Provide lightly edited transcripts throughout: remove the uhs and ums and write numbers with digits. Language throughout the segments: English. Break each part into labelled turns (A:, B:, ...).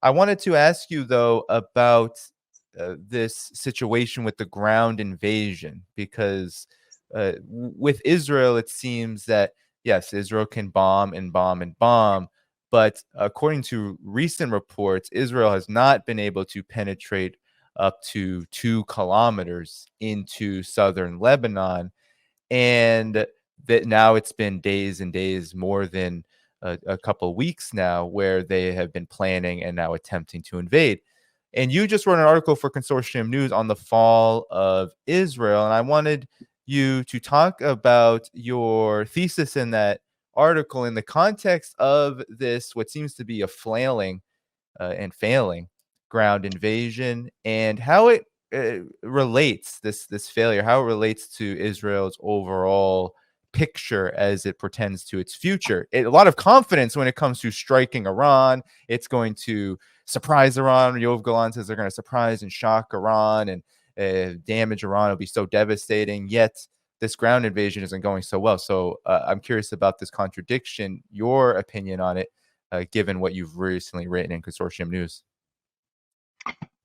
A: I wanted to ask you, though, about this situation with the ground invasion, because with Israel, it seems that, yes, Israel can bomb and bomb and bomb, but according to recent reports, Israel has not been able to penetrate up to 2 kilometers into southern Lebanon. And that now it's been days and days, more than a couple of weeks now, where they have been planning and now attempting to invade. And you just wrote an article for Consortium News on the fall of Israel, and I wanted you to talk about your thesis in that article in the context of this, what seems to be a flailing and failing ground invasion, and how it relates, this failure, how it relates to Israel's overall picture as it pertains to its future. A lot of confidence when it comes to striking Iran. It's going to surprise Iran. Yoav Galan says they're going to surprise and shock Iran and damage Iran. It'll be so devastating. Yet this ground invasion isn't going so well. So I'm curious about this contradiction, your opinion on it, given what you've recently written in Consortium News.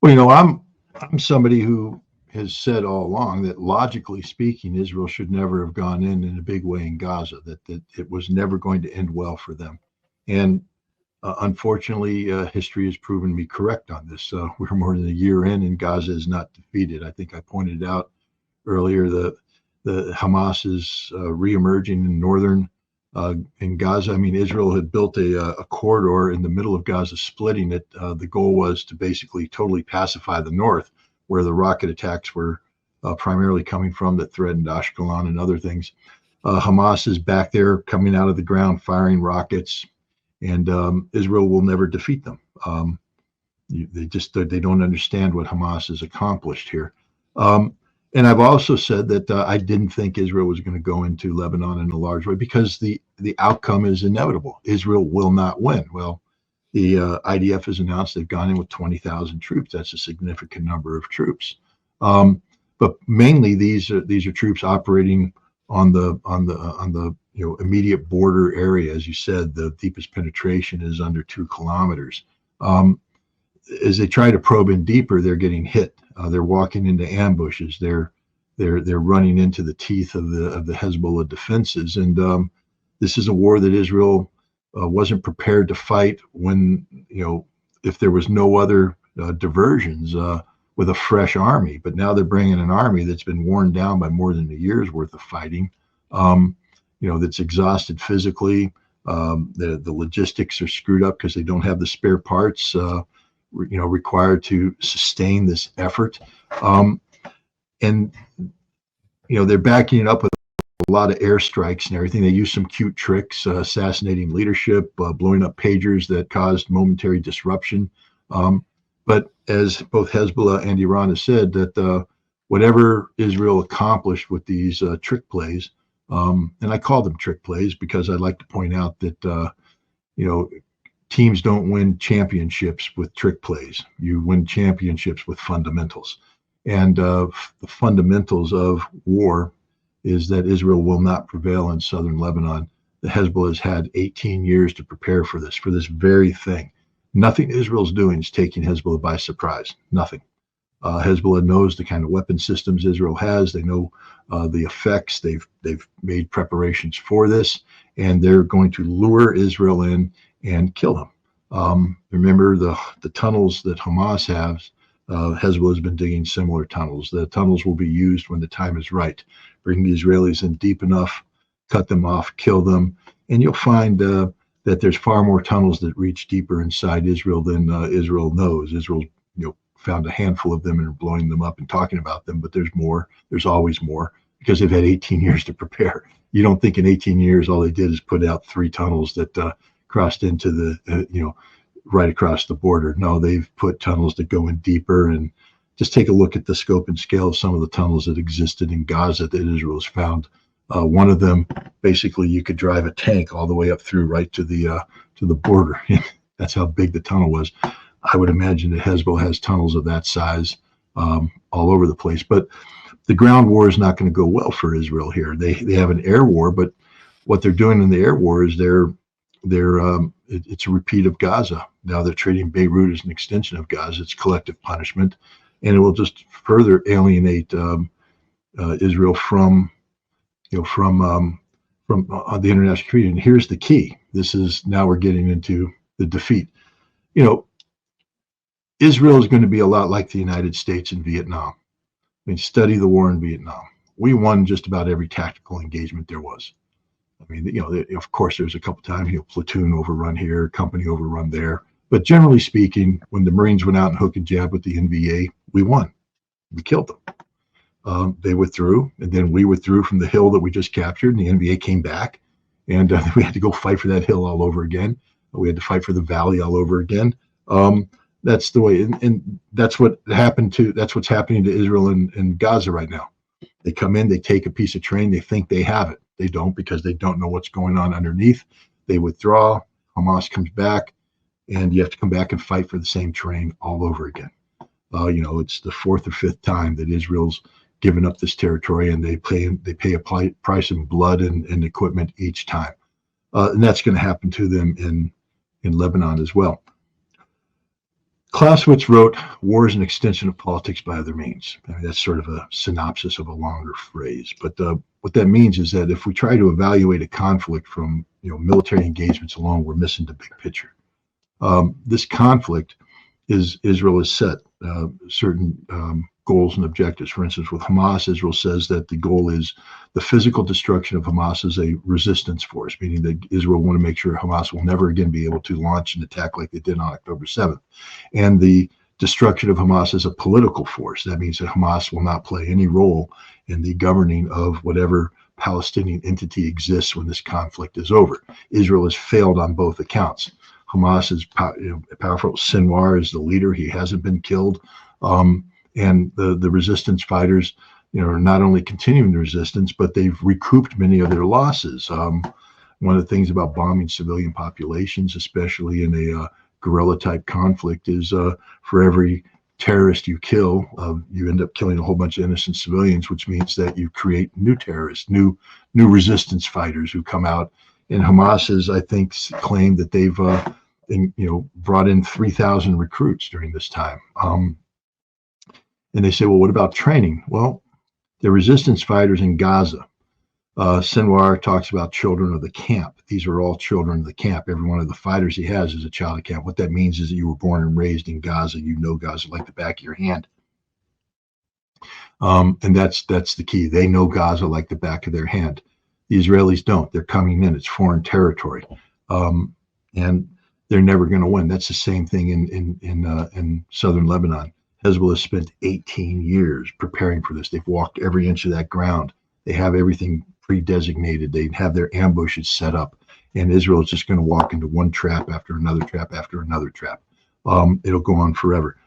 B: Well, I'm somebody who has said all along that, logically speaking, Israel should never have gone in a big way in Gaza, that it was never going to end well for them. And unfortunately, history has proven me correct on this. We're more than a year in, and Gaza is not defeated. I think I pointed out earlier the Hamas is reemerging in northern in Gaza. I mean, Israel had built a corridor in the middle of Gaza, splitting it. The goal was to basically totally pacify the north, where the rocket attacks were primarily coming from that threatened Ashkelon and other things. Hamas is back there coming out of the ground, firing rockets, and Israel will never defeat them. They don't understand what Hamas has accomplished here. And I've also said that I didn't think Israel was going to go into Lebanon in a large way, because the outcome is inevitable. Israel will not win. Well, the IDF has announced they've gone in with 20,000 troops. That's a significant number of troops. But mainly these are troops operating on the immediate border area. As you said, the deepest penetration is under 2 kilometers. As they try to probe in deeper, they're getting hit. They're walking into ambushes. They're running into the teeth of the Hezbollah defenses. And this is a war that Israel wasn't prepared to fight when, if there was no other diversions with a fresh army. But now they're bringing an army that's been worn down by more than a year's worth of fighting, that's exhausted physically. The logistics are screwed up because they don't have the spare parts required to sustain this effort. And they're backing it up with a lot of airstrikes and everything. They use some cute tricks, assassinating leadership, blowing up pagers that caused momentary disruption. But as both Hezbollah and Iran have said, that whatever Israel accomplished with these trick plays, and I call them trick plays because I'd like to point out that teams don't win championships with trick plays. You win championships with fundamentals. And the fundamentals of war is that Israel will not prevail in southern Lebanon. The Hezbollah has had 18 years to prepare for this very thing. Nothing Israel's doing is taking Hezbollah by surprise. Nothing. Hezbollah knows the kind of weapon systems Israel has. They know the effects. They've made preparations for this, and they're going to lure Israel in and kill them. Remember the tunnels that Hamas has. Hezbollah has been digging similar tunnels. The tunnels will be used when the time is right. Bring the Israelis in deep enough, cut them off, kill them, and you'll find that there's far more tunnels that reach deeper inside Israel than Israel knows. Israel, found a handful of them and are blowing them up and talking about them, but there's more. There's always more because they've had 18 years to prepare. You don't think in 18 years all they did is put out 3 tunnels that crossed into the, right across the border. No, they've put tunnels that go in deeper. And just take a look at the scope and scale of some of the tunnels that existed in Gaza that Israel has found. One of them, basically, you could drive a tank all the way up through right to the border. That's how big the tunnel was. I would imagine that Hezbollah has tunnels of that size all over the place. But the ground war is not going to go well for Israel here. They have an air war, but what they're doing in the air war is they're it's a repeat of Gaza. Now they're treating Beirut as an extension of Gaza. It's collective punishment, and it will just further alienate Israel from the international community. And here's the key. This is now we're getting into the defeat. Israel is going to be a lot like the United States in Vietnam. I mean, study the war in Vietnam. We won just about every tactical engagement there was. I mean, of course, there's a couple times, platoon overrun here, company overrun there. But generally speaking, when the Marines went out and hook and jab with the NVA, we won. We killed them. They withdrew, and then we withdrew from the hill that we just captured, and the NVA came back, and we had to go fight for that hill all over again. We had to fight for the valley all over again. That's the way, and that's what's happening to Israel and Gaza right now. They come in, they take a piece of terrain, they think they have it. They don't, because they don't know what's going on underneath. They withdraw, Hamas comes back, and you have to come back and fight for the same terrain all over again. It's the fourth or fifth time that Israel's given up this territory, and they pay a price in blood and equipment each time. And that's going to happen to them in Lebanon as well. Clausewitz wrote, "War is an extension of politics by other means." I mean, that's sort of a synopsis of a longer phrase. But what that means is that if we try to evaluate a conflict from military engagements alone, we're missing the big picture. This conflict Israel has set certain goals and objectives. For instance, with Hamas, Israel says that the goal is the physical destruction of Hamas as a resistance force, meaning that Israel want to make sure Hamas will never again be able to launch an attack like they did on October 7th. And the destruction of Hamas as a political force. That means that Hamas will not play any role in the governing of whatever Palestinian entity exists when this conflict is over. Israel has failed on both accounts. Hamas is powerful. Sinwar is the leader. He hasn't been killed. And the resistance fighters, are not only continuing the resistance, but they've recouped many of their losses. One of the things about bombing civilian populations, especially in a guerrilla type conflict, is for every terrorist you kill, you end up killing a whole bunch of innocent civilians, which means that you create new terrorists, new resistance fighters who come out. And Hamas has, I think, claimed that they've brought in 3,000 recruits during this time. And they say, well, what about training? Well, the resistance fighters in Gaza. Sinwar talks about children of the camp. These are all children of the camp. Every one of the fighters he has is a child of camp. What that means is that you were born and raised in Gaza. You know Gaza like the back of your hand. And that's the key. They know Gaza like the back of their hand. The Israelis don't. They're coming in. It's foreign territory. And they're never going to win. That's the same thing in southern Lebanon. Hezbollah spent 18 years preparing for this. They've walked every inch of that ground. They have everything pre-designated. They have their ambushes set up. And Israel is just going to walk into one trap after another trap after another trap. It'll go on forever.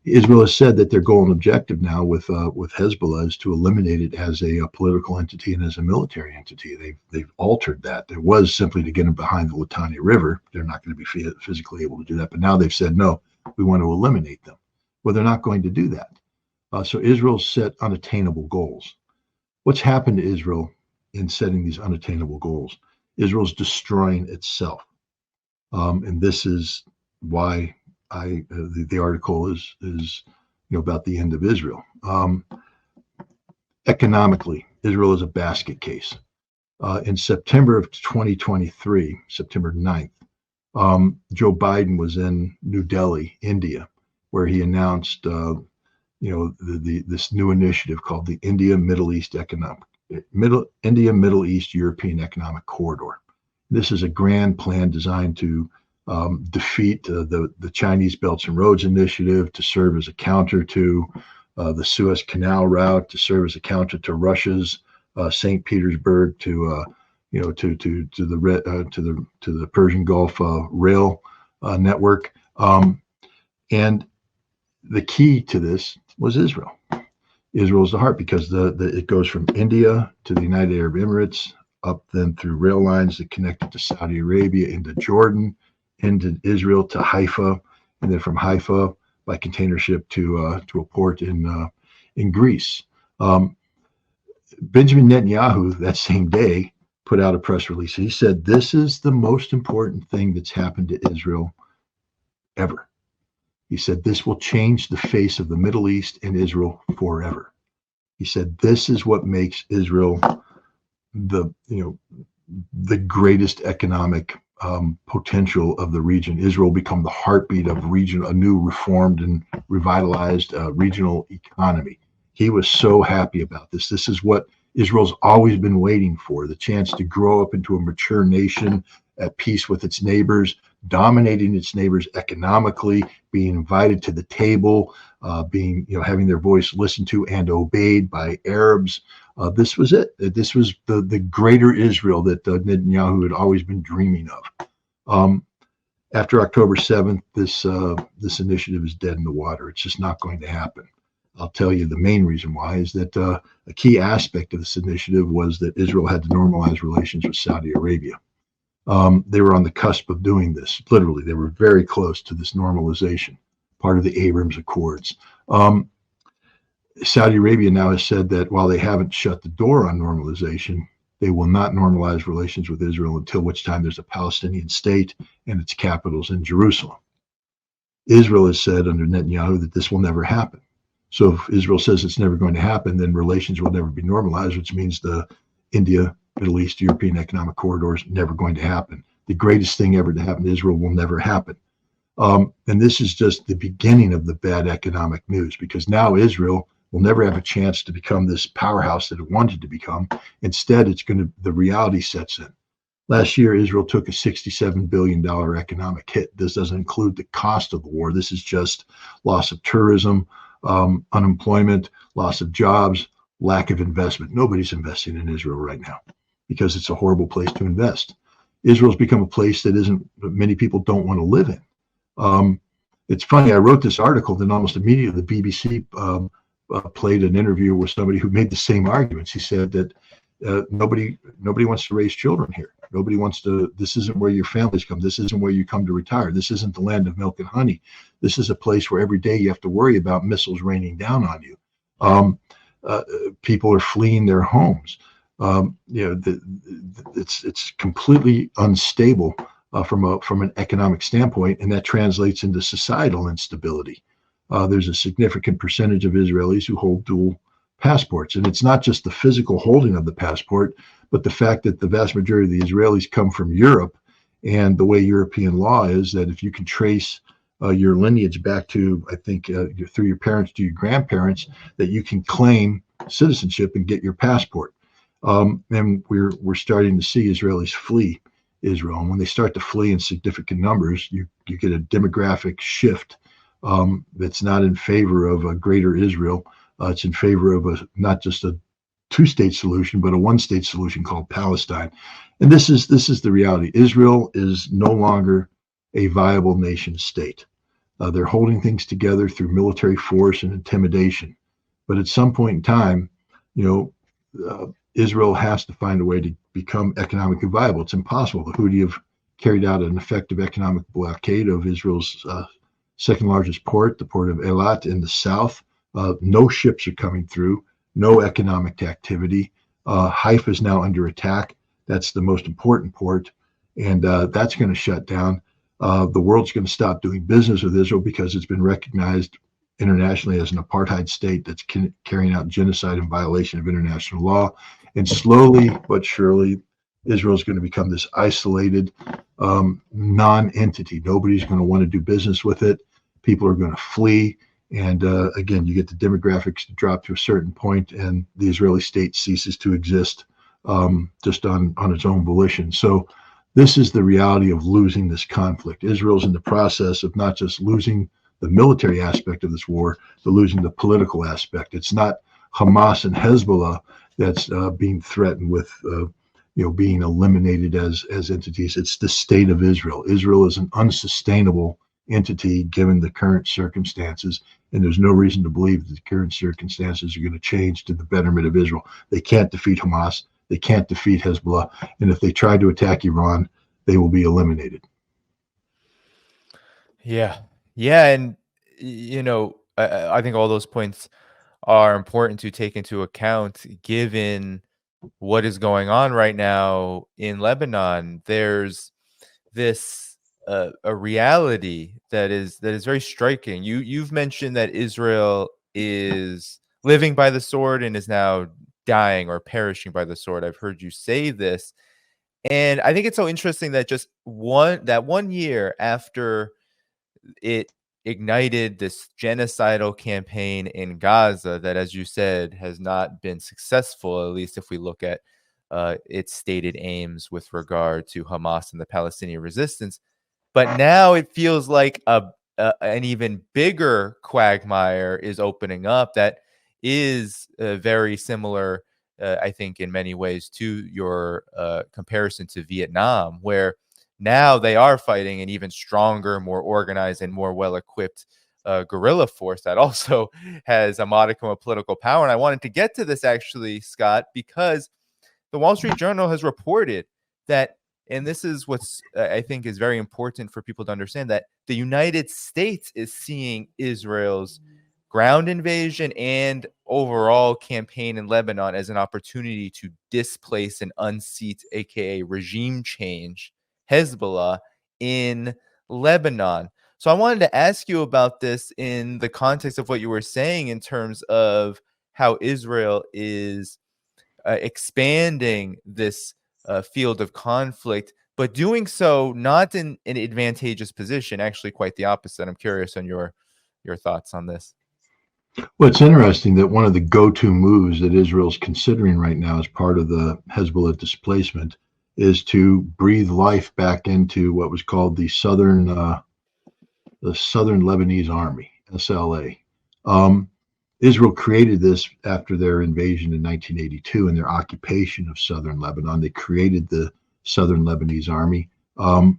B: Israel has said that their goal and objective now with Hezbollah is to eliminate it as a political entity and as a military entity. They've altered that. It was simply to get them behind the Litani River. They're not going to be physically able to do that. But now they've said, no, we want to eliminate them. Well, they're not going to do that. So Israel set unattainable goals. What's happened to Israel in setting these unattainable goals? Israel's destroying itself. And this is why the article is about the end of Israel. Economically, Israel is a basket case. In September of 2023, September 9th, Joe Biden was in New Delhi, India, where he announced this new initiative called the Middle East European Economic Corridor. This is a grand plan designed to defeat the Chinese Belts and Roads Initiative, to serve as a counter to the Suez Canal route, to serve as a counter to Russia's St. Petersburg, to the Persian Gulf rail network. And the key to this was Israel. Israel is the heart, because it goes from India to the United Arab Emirates, up then through rail lines that connected to Saudi Arabia, into Jordan, into Israel, to Haifa, and then from Haifa by container ship to a port in Greece. Benjamin Netanyahu that same day put out a press release. He said, "This is the most important thing that's happened to Israel ever." He said, "This will change the face of the Middle East and Israel forever." He said, "This is what makes Israel the, the greatest economic potential of the region. Israel become the heartbeat of region, a new reformed and revitalized regional economy." He was so happy about this. This is what Israel's always been waiting for, the chance to grow up into a mature nation at peace with its neighbors, dominating its neighbors economically, being invited to the table, having their voice listened to and obeyed by Arabs. This was it. This was the greater Israel that Netanyahu had always been dreaming of. After October 7th, this initiative is dead in the water. It's just not going to happen. I'll tell you the main reason why is that a key aspect of this initiative was that Israel had to normalize relations with Saudi Arabia. They were on the cusp of doing this. Literally, they were very close to this normalization, part of the Abrams Accords. Saudi Arabia now has said that while they haven't shut the door on normalization, they will not normalize relations with Israel until which time there's a Palestinian state and its capital's in Jerusalem. Israel has said under Netanyahu that this will never happen. So if Israel says it's never going to happen, then relations will never be normalized, which means the India, Middle East, European economic corridor is never going to happen. The greatest thing ever to happen to Israel will never happen. And this is just the beginning of the bad economic news, because now Israel will never have a chance to become this powerhouse that it wanted to become. Instead, the reality sets in. Last year, Israel took a $67 billion economic hit. This doesn't include the cost of the war. This is just loss of tourism, unemployment, loss of jobs, lack of investment. Nobody's investing in Israel right now because it's a horrible place to invest. Israel's become a place that many people don't want to live in. It's funny, I wrote this article, then almost immediately the BBC played an interview with somebody who made the same arguments. He said that nobody wants to raise children here. Nobody wants to. This isn't where your families come. This isn't where you come to retire. This isn't the land of milk and honey. This is a place where every day you have to worry about missiles raining down on you. People are fleeing their homes. It's completely unstable from an economic standpoint, and that translates into societal instability. There's a significant percentage of Israelis who hold dual passports, and it's not just the physical holding of the passport, but the fact that the vast majority of the Israelis come from Europe, and the way European law is that if you can trace your lineage back to, I think, through your parents to your grandparents, that you can claim citizenship and get your passport. And we're starting to see Israelis flee Israel, and when they start to flee in significant numbers, you get a demographic shift that's not in favor of a greater Israel. It's in favor of not just a two-state solution, but a one-state solution called Palestine. And this is the reality. Israel is no longer a viable nation state. They're holding things together through military force and intimidation. But at some point in time, Israel has to find a way to become economically viable. It's impossible. The Houthi have carried out an effective economic blockade of Israel's second largest port, the port of Eilat in the south. No ships are coming through, no economic activity. Haifa is now under attack. That's the most important port, and that's going to shut down. The world's going to stop doing business with Israel because it's been recognized internationally as an apartheid state that's carrying out genocide in violation of international law. And slowly but surely, Israel is going to become this isolated non-entity. Nobody's going to want to do business with it. People are going to flee. And again, you get the demographics to drop to a certain point, and the Israeli state ceases to exist just on its own volition. So this is the reality of losing this conflict. Israel's in the process of not just losing the military aspect of this war, but losing the political aspect. It's not Hamas and Hezbollah that's being threatened with being eliminated as entities. It's the state of Israel. Israel is an unsustainable entity given the current circumstances, and there's no reason to believe that the current circumstances are going to change to the betterment of Israel. They can't defeat Hamas. They can't defeat Hezbollah. And if they try to attack Iran, they will be eliminated.
A: Yeah. Yeah. And, I think all those points are important to take into account given what is going on right now in Lebanon, there's this a reality that is very striking. You've mentioned that Israel is living by the sword and is now dying or perishing by the sword. I've heard you say this, and I think it's so interesting that just one year after it ignited this genocidal campaign in Gaza that, as you said, has not been successful, at least if we look at its stated aims with regard to Hamas and the Palestinian resistance. But now it feels like an even bigger quagmire is opening up that is very similar, I think, in many ways to your comparison to Vietnam, where now they are fighting an even stronger, more organized, and more well-equipped guerrilla force that also has a modicum of political power. And I wanted to get to this actually, Scott, because the Wall Street Journal has reported that, and this is what's I think is very important for people to understand, that the United States is seeing Israel's ground invasion and overall campaign in Lebanon as an opportunity to displace and unseat, aka regime change, Hezbollah in Lebanon. So I wanted to ask you about this in the context of what you were saying in terms of how Israel is expanding this field of conflict, but doing so not in an advantageous position, actually quite the opposite. I'm curious on your thoughts on this.
B: Well, it's interesting that one of the go-to moves that Israel's considering right now as part of the Hezbollah displacement is to breathe life back into what was called the Southern Lebanese Army, SLA. Israel created this after their invasion in 1982 and their occupation of southern Lebanon. They created the Southern Lebanese Army. And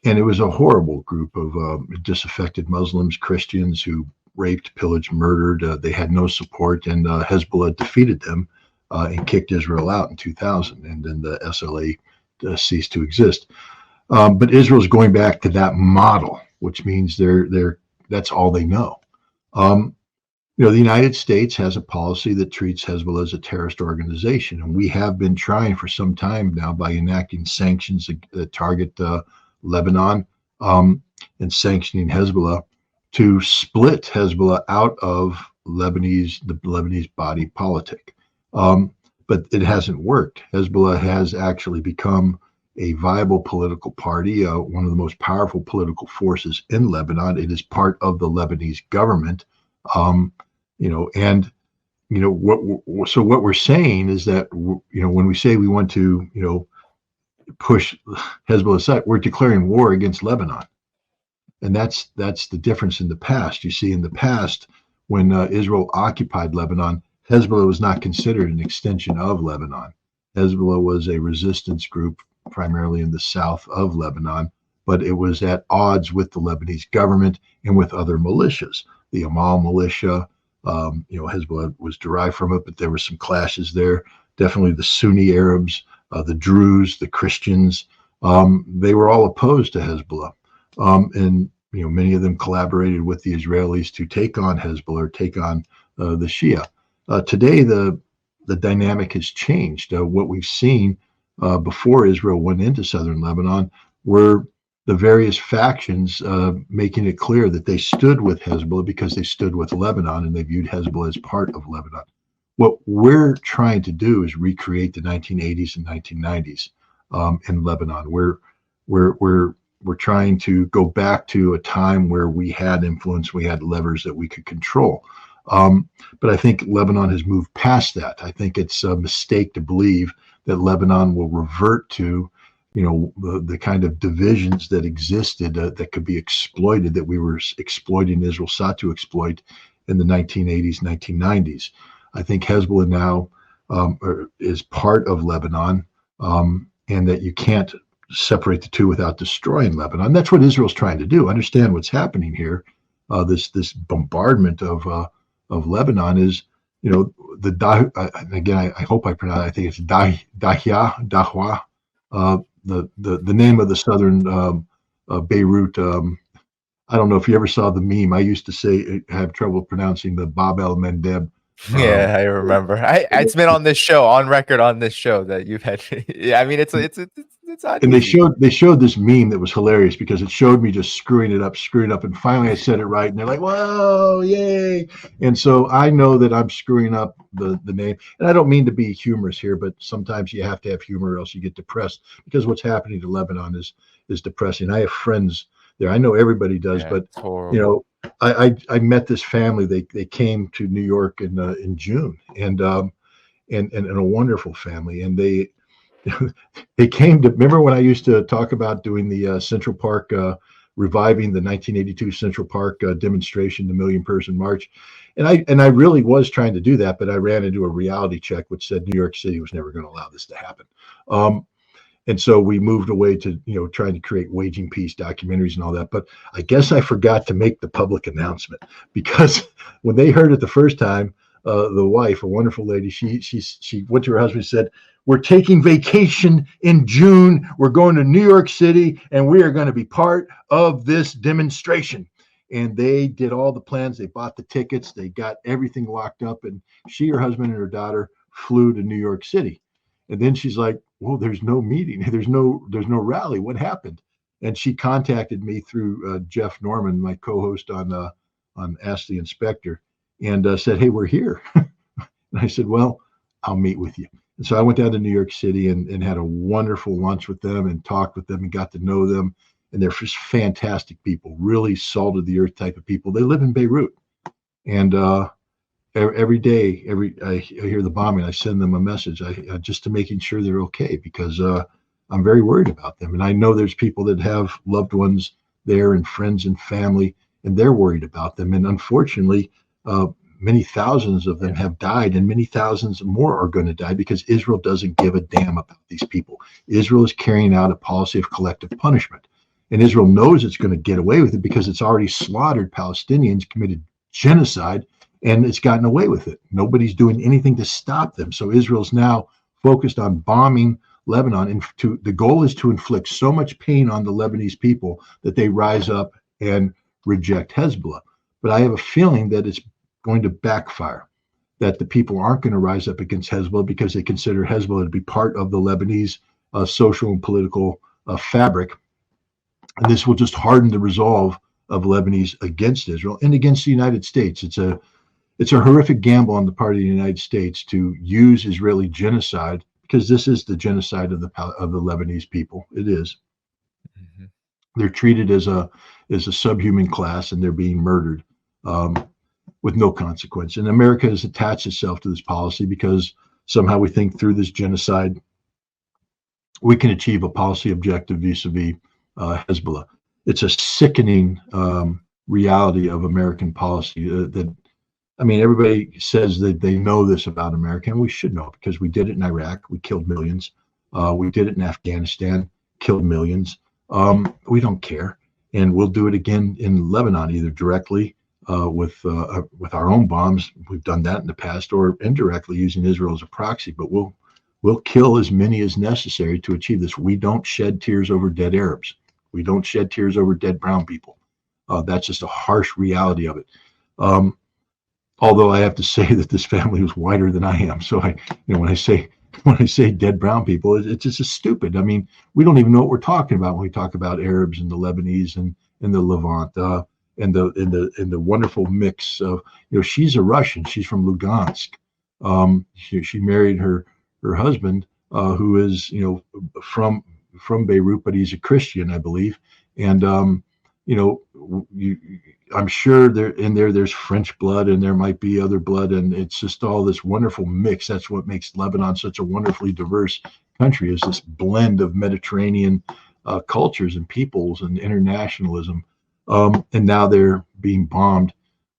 B: it was a horrible group of disaffected Muslims, Christians who raped, pillaged, murdered. They had no support, and Hezbollah defeated them and kicked Israel out in 2000. And then the SLA ceased to exist. But Israel's going back to that model, which means that's all they know. The United States has a policy that treats Hezbollah as a terrorist organization, and we have been trying for some time now by enacting sanctions that target Lebanon and sanctioning Hezbollah to split Hezbollah out of the Lebanese body politic. But it hasn't worked. Hezbollah has actually become a viable political party, one of the most powerful political forces in Lebanon. It is part of the Lebanese government. What we're saying is that, when we say we want to, push Hezbollah aside, we're declaring war against Lebanon. And that's the difference in the past. You see, in the past, when Israel occupied Lebanon, Hezbollah was not considered an extension of Lebanon. Hezbollah was a resistance group primarily in the south of Lebanon, but it was at odds with the Lebanese government and with other militias. The Amal militia, Hezbollah was derived from it, but there were some clashes there. Definitely the Sunni Arabs, the Druze, the Christians, they were all opposed to Hezbollah. And many of them collaborated with the Israelis to take on Hezbollah or take on the Shia. Today, the dynamic has changed. What we've seen before Israel went into southern Lebanon were the various factions making it clear that they stood with Hezbollah because they stood with Lebanon and they viewed Hezbollah as part of Lebanon. What we're trying to do is recreate the 1980s and 1990s in Lebanon. We're trying to go back to a time where we had influence, we had levers that we could control. But I think Lebanon has moved past that. I think it's a mistake to believe that Lebanon will revert to, the kind of divisions that existed that could be exploited, that we were exploiting, Israel sought to exploit in the 1980s, 1990s. I think Hezbollah now is part of Lebanon, and that you can't separate the two without destroying Lebanon. That's what Israel's trying to do. Understand what's happening here. This bombardment of Lebanon is, again, I hope I pronounce it. I think it's Dahwa, the name of the southern Beirut. I don't know if you ever saw the meme. I used to have trouble pronouncing the Bab el Mandeb Um,
A: Yeah, I remember. It's been on this show, on record on this show that you've had. Yeah, I mean, it's not
B: and
A: easy.
B: they showed this meme that was hilarious because it showed me just screwing up, and finally I said it right, and they're like, "Whoa, yay!" And so I know that I'm screwing up the name, and I don't mean to be humorous here, but sometimes you have to have humor, or else you get depressed because what's happening to Lebanon is depressing. I have friends there. I know everybody does,
A: Yeah,
B: but
A: it's horrible.
B: you know, I met this family. They came to New York in June, and a wonderful family, and they came to remember when I used to talk about doing the Central Park, reviving the 1982 Central Park demonstration, the million person march. And I really was trying to do that, but I ran into a reality check which said New York City was never going to allow this to happen. Um, and so we moved away to trying to create waging peace documentaries and all that. But I guess I forgot to make the public announcement because when they heard it the first time, the wife, a wonderful lady, she went to her husband and said, "We're taking vacation in June. We're going to New York City, and we are going to be part of this demonstration." And they did all the plans. They bought the tickets. They got everything locked up. And she, her husband, and her daughter flew to New York City. And then she's like, "Well, there's no meeting. There's no rally. What happened?" And she contacted me through Jeff Norman, my co-host on Ask the Inspector, and said, "Hey, we're here." And I said, "Well, I'll meet with you." And so I went down to New York City and had a wonderful lunch with them and talked with them and got to know them. And they're just fantastic people, really salt of the earth type of people. They live in Beirut. And every day, I hear the bombing, I send them a message just to making sure they're okay because I'm very worried about them. And I know there's people that have loved ones there and friends and family, and they're worried about them. And unfortunately, many thousands of them have died, and many thousands more are going to die because Israel doesn't give a damn about these people. Israel is carrying out a policy of collective punishment. And Israel knows it's going to get away with it because it's already slaughtered Palestinians, committed genocide, and it's gotten away with it. Nobody's doing anything to stop them. So Israel's now focused on bombing Lebanon, and the goal is to inflict so much pain on the Lebanese people that they rise up and reject Hezbollah. But I have a feeling that it's going to backfire, that the people aren't going to rise up against Hezbollah because they consider Hezbollah to be part of the Lebanese social and political fabric. And this will just harden the resolve of Lebanese against Israel and against the United States. It's a horrific gamble on the part of the United States to use Israeli genocide, because this is the genocide of the Lebanese people. It is. Mm-hmm. They're treated as a subhuman class, and they're being murdered with no consequence. And America has attached itself to this policy because somehow we think through this genocide we can achieve a policy objective vis-a-vis Hezbollah. It's a sickening reality of American policy that, I mean, everybody says that they know this about America, and we should know because we did it in Iraq. We killed millions. We did it in Afghanistan, killed millions. We don't care. And we'll do it again in Lebanon, either directly with our own bombs. We've done that in the past, or indirectly using Israel as a proxy. But we'll kill as many as necessary to achieve this. We don't shed tears over dead Arabs. We don't shed tears over dead brown people. That's just a harsh reality of it. Although I have to say that this family was whiter than I am, so when I say dead brown people, it's just stupid. I mean, we don't even know what we're talking about when we talk about Arabs and the Lebanese and the Levant and the wonderful mix of, she's a Russian. She's from Lugansk. She married her husband, who is from Beirut, but he's a Christian, I believe, and I'm sure there's French blood, and there might be other blood, and it's just all this wonderful mix. That's what makes Lebanon such a wonderfully diverse country, is this blend of Mediterranean cultures and peoples and internationalism. And now they're being bombed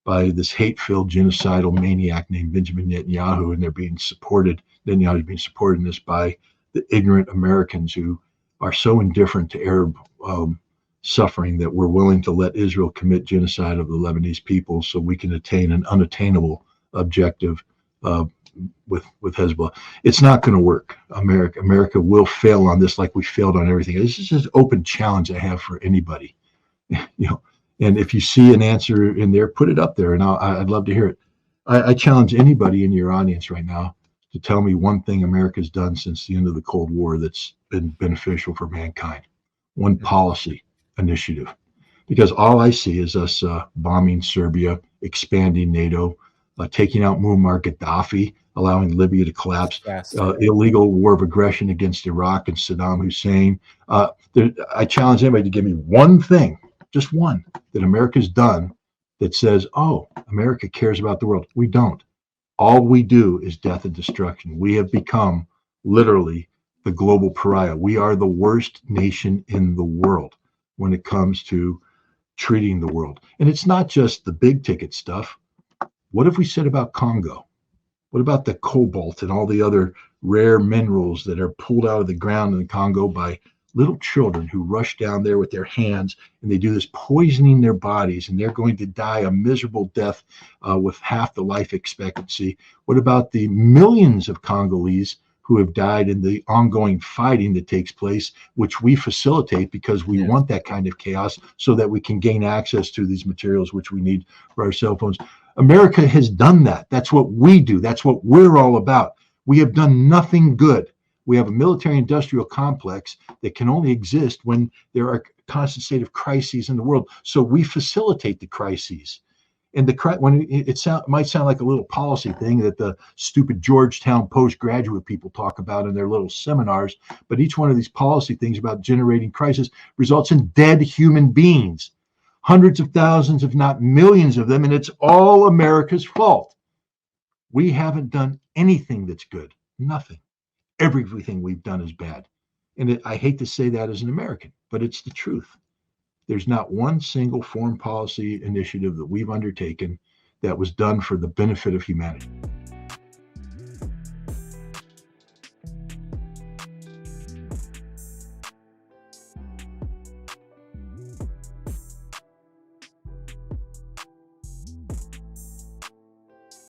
B: by this hate-filled genocidal maniac named Benjamin Netanyahu, and Netanyahu is being supported in this by the ignorant Americans who are so indifferent to Arab suffering that we're willing to let Israel commit genocide of the Lebanese people so we can attain an unattainable objective with Hezbollah. It's not going to work. America will fail on this like we failed on everything. This is just an open challenge I have for anybody. And if you see an answer in there, put it up there, and I'd love to hear it. I challenge anybody in your audience right now to tell me one thing America's done since the end of the Cold War that's been beneficial for mankind. One
A: Mhm.
B: policy initiative. Because all I see is us bombing Serbia, expanding NATO, taking out Muammar Gaddafi, allowing Libya to collapse,
A: Disaster.
B: illegal war of aggression against Iraq and Saddam Hussein. I challenge anybody to give me one thing, just one, that America's done that says, oh, America cares about the world. We don't. All we do is death and destruction. We have become literally the global pariah. We are the worst nation in the world when it comes to treating the world. And it's not just the big ticket stuff. What have we said about Congo? What about the cobalt and all the other rare minerals that are pulled out of the ground in the Congo by little children who rush down there with their hands and they do this poisoning their bodies and they're going to die a miserable death with half the life expectancy? What about the millions of Congolese who have died in the ongoing fighting that takes place, which we facilitate because we
A: Yes.
B: want that kind of chaos so that we can gain access to these materials which we need for our cell phones? America has done that. That's what we do. That's what we're all about. We have done nothing good. We have a military industrial complex that can only exist when there are constant state of crises in the world. So we facilitate the crises. And when might sound like a little policy thing that the stupid Georgetown postgraduate people talk about in their little seminars, but each one of these policy things about generating crisis results in dead human beings, hundreds of thousands, if not millions of them, and it's all America's fault. We haven't done anything that's good. Nothing. Everything we've done is bad. And I hate to say that as an American, but it's the truth. There's not one single foreign policy initiative that we've undertaken that was done for the benefit of humanity.